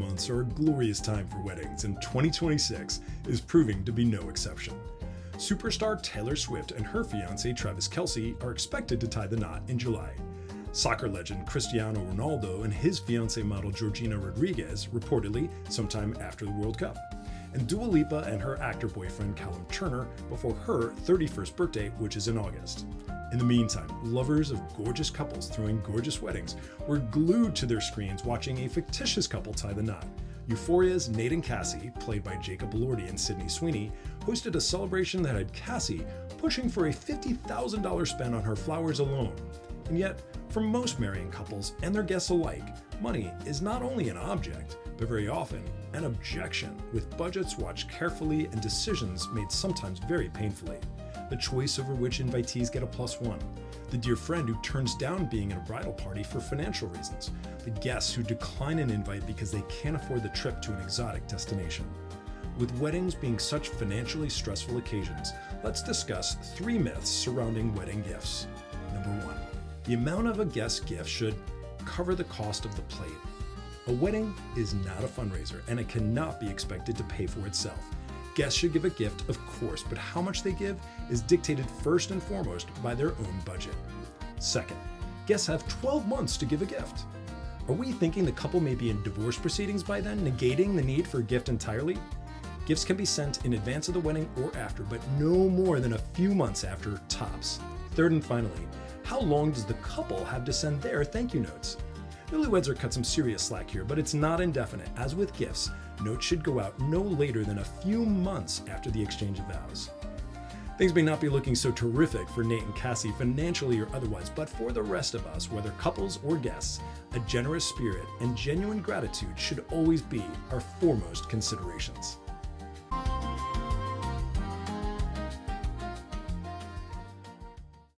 months are a glorious time for weddings, and 2026 is proving to be no exception. Superstar Taylor Swift and her fiancé Travis Kelce are expected to tie the knot in July. Soccer legend Cristiano Ronaldo and his fiancée model Georgina Rodriguez reportedly sometime after the World Cup. And Dua Lipa and her actor boyfriend Callum Turner before her 31st birthday, which is in August. In the meantime, lovers of gorgeous couples throwing gorgeous weddings were glued to their screens watching a fictitious couple tie the knot. Euphoria's Nate and Cassie, played by Jacob Elordi and Sydney Sweeney, hosted a celebration that had Cassie pushing for a $50,000 spend on her flowers alone. And yet, for most marrying couples and their guests alike, money is not only an object, but very often an objection, with budgets watched carefully and decisions made sometimes very painfully. The choice over which invitees get a +1, the dear friend who turns down being in a bridal party for financial reasons, the guests who decline an invite because they can't afford the trip to an exotic destination. With weddings being such financially stressful occasions, let's discuss 3 myths surrounding wedding gifts. Number 1. The amount of a guest's gift should cover the cost of the plate. A wedding is not a fundraiser, and it cannot be expected to pay for itself. Guests should give a gift, of course, but how much they give is dictated first and foremost by their own budget. Second, guests have 12 months to give a gift. Are we thinking the couple may be in divorce proceedings by then, negating the need for a gift entirely? Gifts can be sent in advance of the wedding or after, but no more than a few months after, tops. Third and finally, how long does the couple have to send their thank you notes? Newlyweds are cut some serious slack here, but it's not indefinite. As with gifts, notes should go out no later than a few months after the exchange of vows. Things may not be looking so terrific for Nate and Cassie financially or otherwise, but for the rest of us, whether couples or guests, a generous spirit and genuine gratitude should always be our foremost considerations.